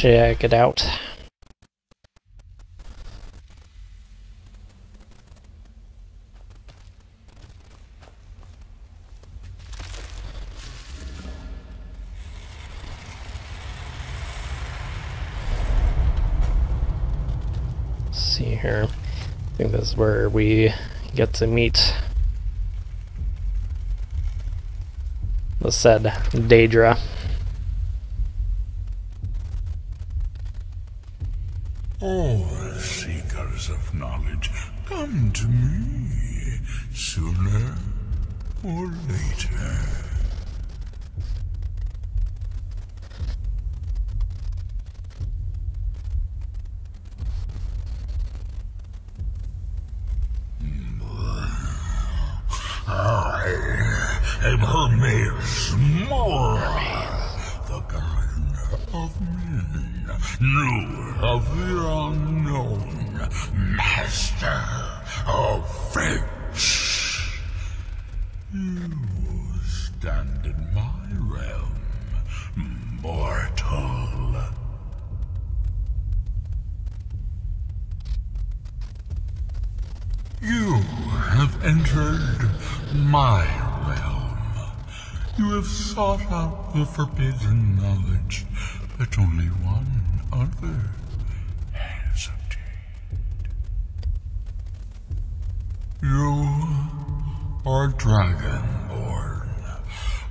check it out. Let's see here. I think this is where we get to meet the said Daedra. All seekers of knowledge, come to me, sooner or later. I am Hermes, the guardian of men, knower of the unknown, master of fates. You stand in my realm, mortal. You have entered my realm. You have sought out the forbidden knowledge that only one other has obtained. You are dragonborn,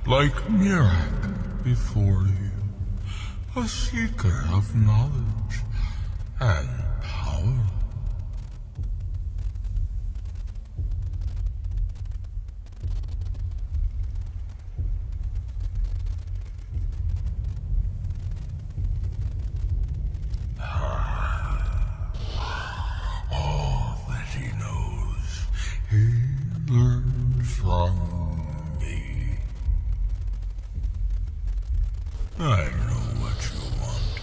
like Mirak before you, a seeker of knowledge and power. From me. I know what you want.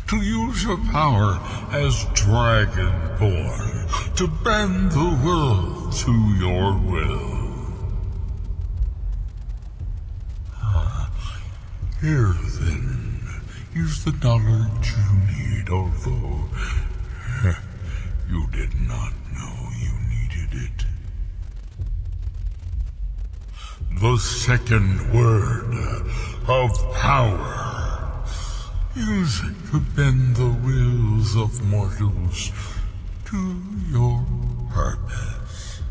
To use your power as Dragonborn, to bend the world to your will. Here then, use the knowledge you need, although you did not know you needed it. The second word of power. Use it to bend the wills of mortals to your purpose.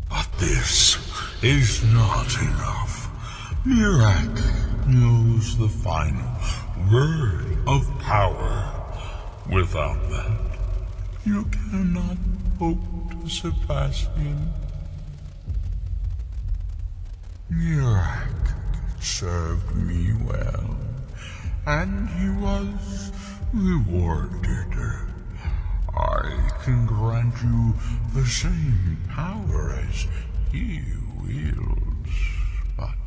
But this is not enough. Mirak knows the final word of power. Without that, you cannot hope to surpass him. Mirak served me well, and he was rewarded. I can grant you the same power as he wields, but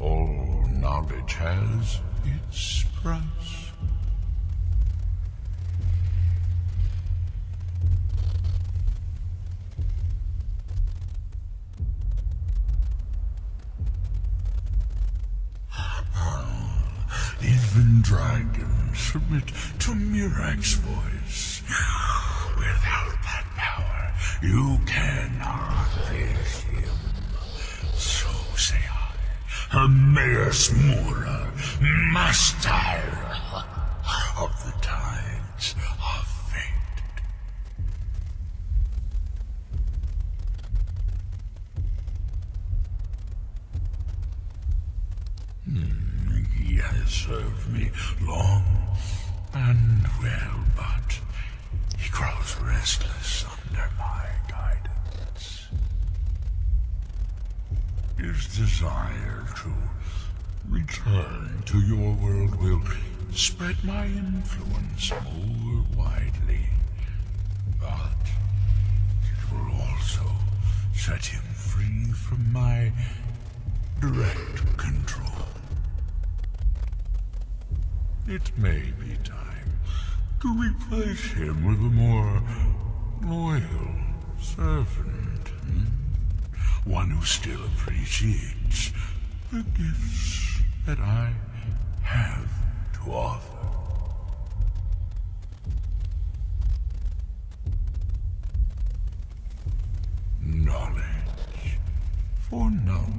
all knowledge has its price. Even dragons submit to Mirak's voice. Without that power, you cannot face him. So say I, Hermes Mora, master of the tides of fate. He has served me long and well, but he grows restless under my guidance. His desire to return to your world will spread my influence more widely, but it will also set him free from my direct control. It may be time to replace him with a more loyal servant. One who still appreciates the gifts that I have to offer. Knowledge for knowledge.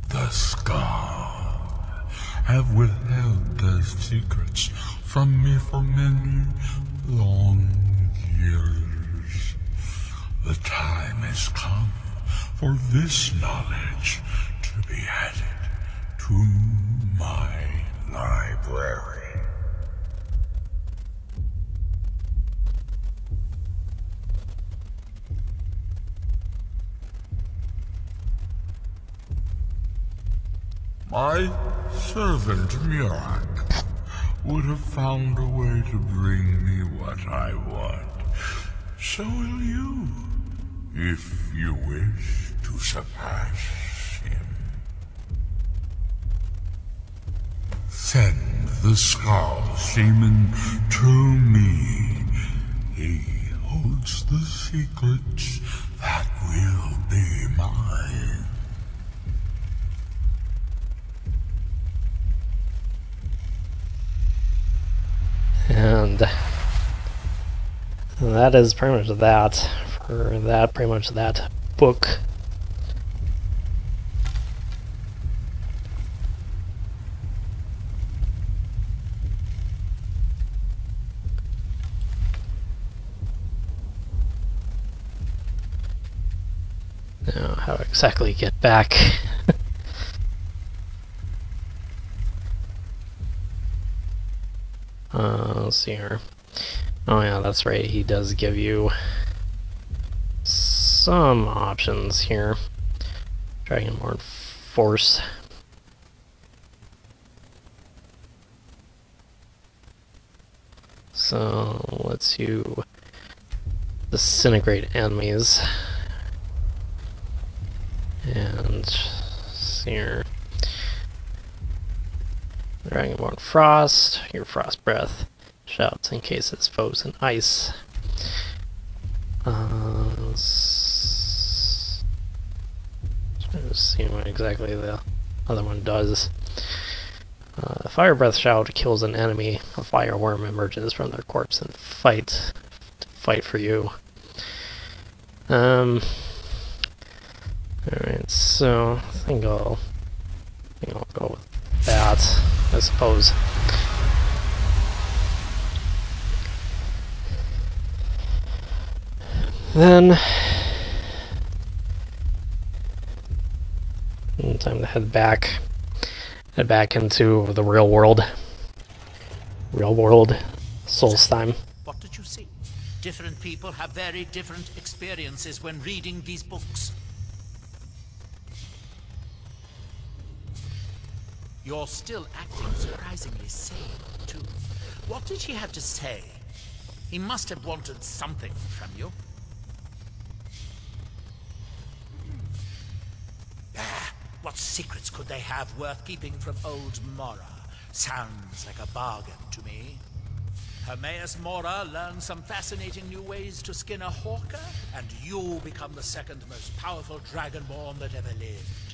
The Scar have withheld their secrets from me for many long years. The time has come for this knowledge to be added to my library. My servant Murak would have found a way to bring me what I want. So will you, if you wish to surpass him. Send the Skull Shaman to me. He holds the secrets that will be mine. And that is pretty much that for that, pretty much that book. Now, how to exactly get back? Let's see here. Oh yeah, that's right, he does give you some options here. Dragonborn Force. So, lets you disintegrate enemies. And, see here. Dragonborn Frost, your Frost Breath shouts and cases foes in ice. Trying to see what exactly the other one does. Fire Breath Shout kills an enemy. A fireworm emerges from their corpse and fight for you. Alright, so I think I'll go with that, I suppose. Then, time to head back into the real world. Real world, Solstheim. What did you see? Different people have very different experiences when reading these books. You're still acting surprisingly sane, too. What did he have to say? He must have wanted something from you. What secrets could they have worth keeping from old Mora? Sounds like a bargain to me. Hermaeus Mora learned some fascinating new ways to skin a hawker, and you become the second most powerful dragonborn that ever lived.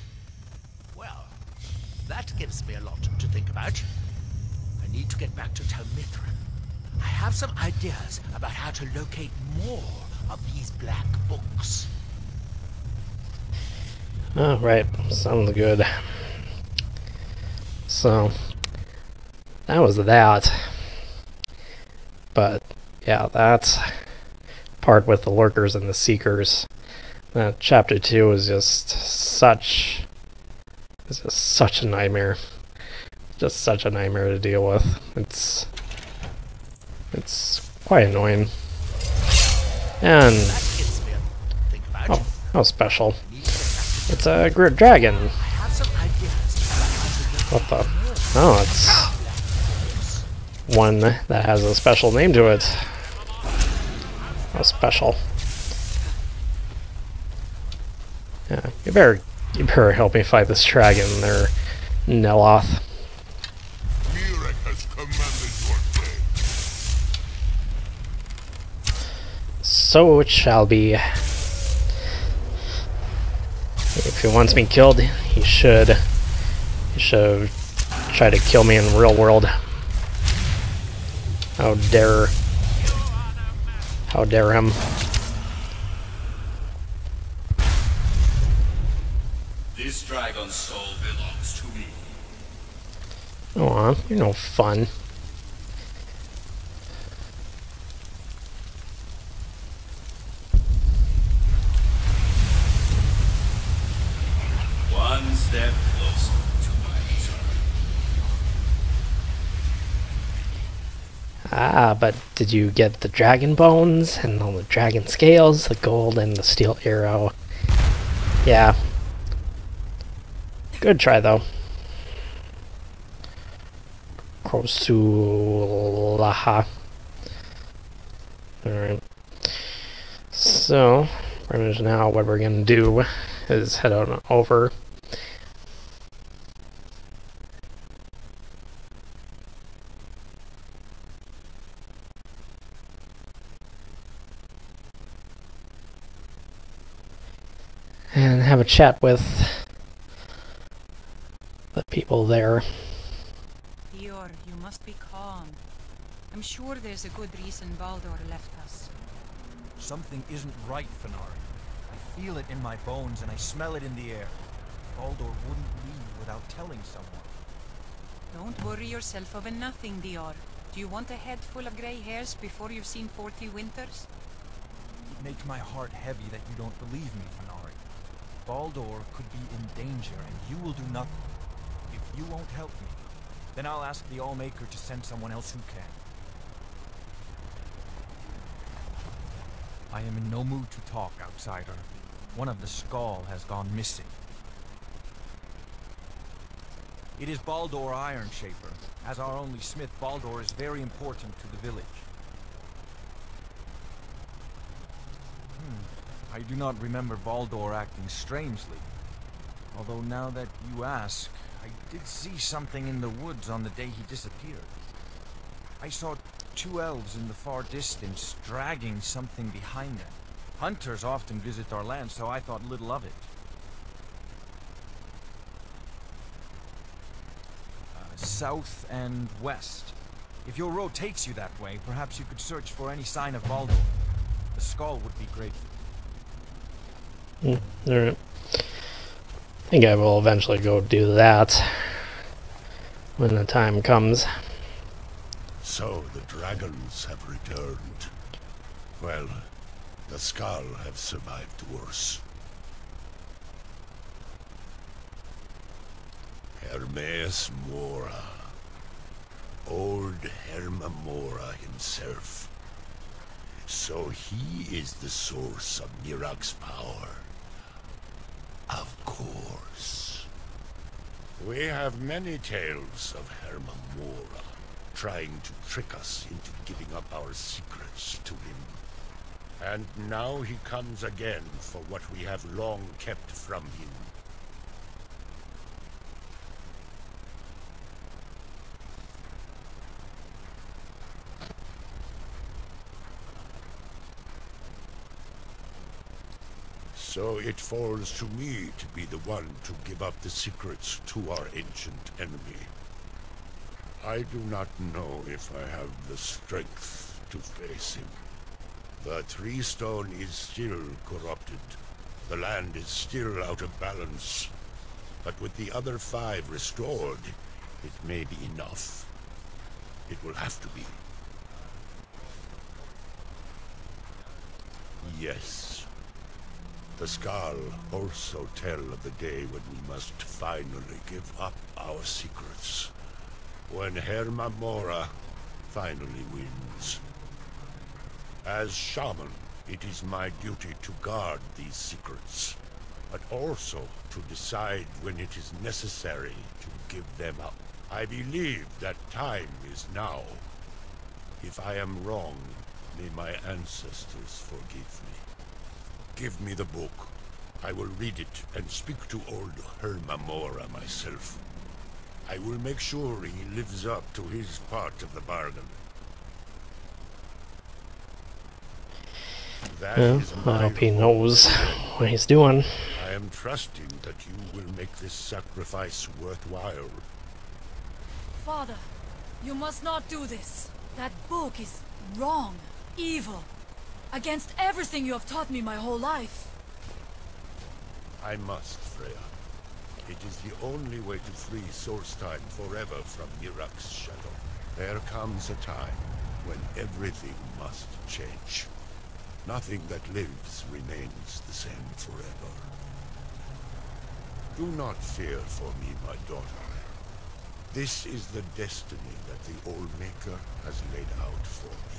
Well, that gives me a lot to think about. I need to get back to Telmithrin. I have some ideas about how to locate more of these black books. Oh, right. Sounds good. So, that was that. But, yeah, that part with the lurkers and the seekers. That chapter 2 is just such a nightmare. Just such a nightmare to deal with. It's quite annoying. And oh, how special. It's a Grid Dragon. What the? Oh, it's one that has a special name to it. How special. Yeah, you better help me fight this dragon there, Neloth. So it shall be. If he wants me killed, he should try to kill me in the real world. How dare... How dare him. This dragon's soul belongs to me. Aw, you're no fun. One step closer to my return. Ah, but did you get the dragon bones and all the dragon scales, the gold and the steel arrow? Yeah. Good try though. Krosulaha. Alright. So, pretty much now what we're gonna do is head on over. And have a chat with the people there. Dior, you must be calm. I'm sure there's a good reason Baldur left us. Something isn't right, Fenari. I feel it in my bones and I smell it in the air. Baldur wouldn't leave without telling someone. Don't worry yourself over nothing, Dior. Do you want a head full of grey hairs before you've seen 40 winters? It makes my heart heavy that you don't believe me, Fenari. Baldur could be in danger and you will do nothing. If you won't help me, then I'll ask the Allmaker to send someone else who can. I am in no mood to talk, outsider. One of the Skull has gone missing. It is Baldur Ironshaper. As our only smith, Baldur is very important to the village. I do not remember Baldur acting strangely. Although now that you ask, I did see something in the woods on the day he disappeared. I saw two elves in the far distance dragging something behind them. Hunters often visit our land, so I thought little of it. South and west. If your road takes you that way, perhaps you could search for any sign of Baldur. The Skull would be grateful. Alright. I think I will eventually go do that when the time comes. So the dragons have returned. Well, the Skull have survived worse. Hermes Mora. Old Herma Mora himself. So he is the source of Mirag's power. Of course. We have many tales of Herma Mora trying to trick us into giving up our secrets to him. And now he comes again for what we have long kept from him. So it falls to me to be the one to give up the secrets to our ancient enemy. I do not know if I have the strength to face him. The Tree Stone is still corrupted. The land is still out of balance. But with the other 5 restored, it may be enough. It will have to be. Yes. The Skull also tell of the day when we must finally give up our secrets. When Herma Mora finally wins. As shaman, it is my duty to guard these secrets, but also to decide when it is necessary to give them up. I believe that time is now. If I am wrong, may my ancestors forgive me. Give me the book. I will read it and speak to old Herma Mora myself. I will make sure he lives up to his part of the bargain. That is I my hope he knows what he's doing. I am trusting that you will make this sacrifice worthwhile. Father, you must not do this. That book is wrong, evil, against everything you have taught me my whole life. I must, Freya. It is the only way to free Solstheim forever from Mirak's shadow. There comes a time when everything must change. Nothing that lives remains the same forever. Do not fear for me, my daughter. This is the destiny that the Old Maker has laid out for me.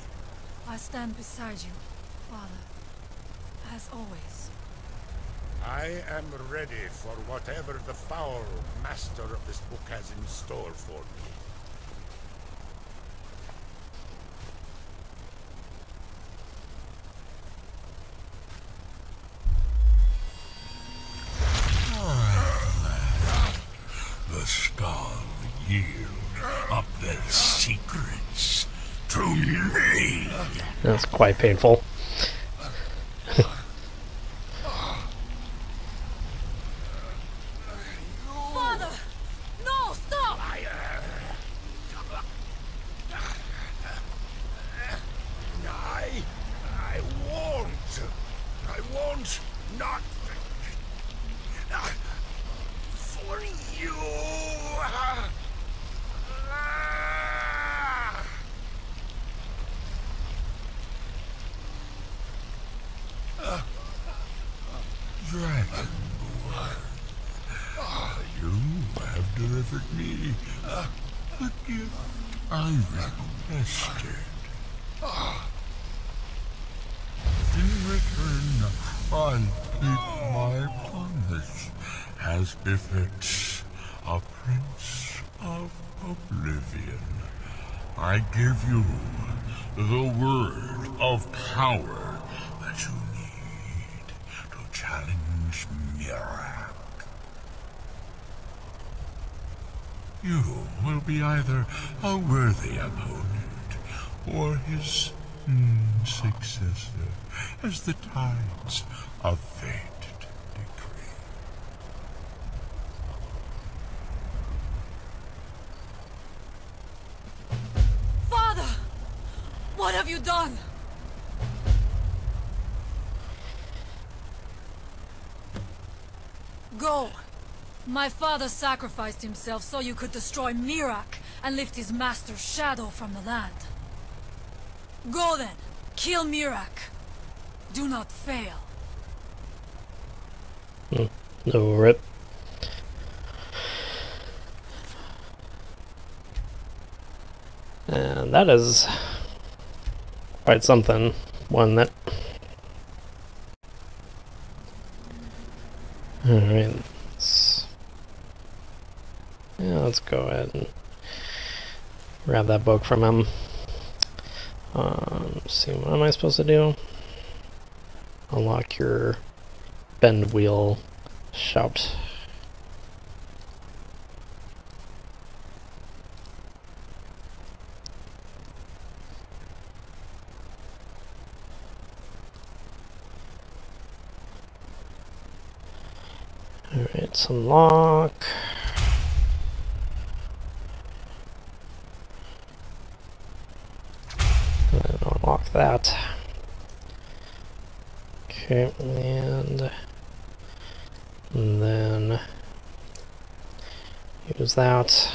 I stand beside you, Father, as always. I am ready for whatever the foul master of this book has in store for me. The Storn yield up their secrets to me. That's quite painful. Father! No, stop! I won't not for you. Dragonborn, you have delivered me the gift I requested. In return, I'll keep my promise, as befits a Prince of Oblivion. I give you the word of power that you need to challenge Mirak. You will be either a worthy opponent or his successor, as the tides of fate decree. Father! What have you done? Go. My father sacrificed himself so you could destroy Mirak and lift his master's shadow from the land. Go then. Kill Mirak. Do not fail. No rip. And that is quite something. One that... Alright. Let's go ahead and grab that book from him. Let's see, what am I supposed to do? Unlock your bend wheel shout. Alright, unlock. And unlock that. Okay, and then use that.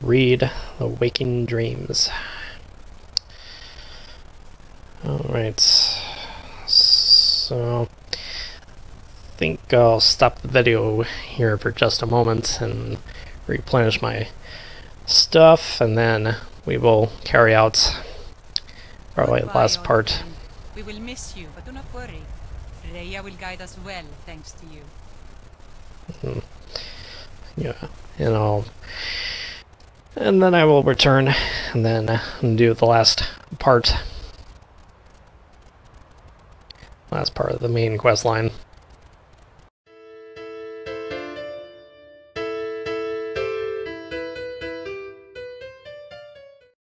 Read the waking dreams. Alright, so I think I'll stop the video here for just a moment and replenish my stuff, and then we will carry out probably the last part. We will miss you, but do not worry. Freya will guide us well, thanks to you. Yeah, and then I will return and then do the last part of the main quest line.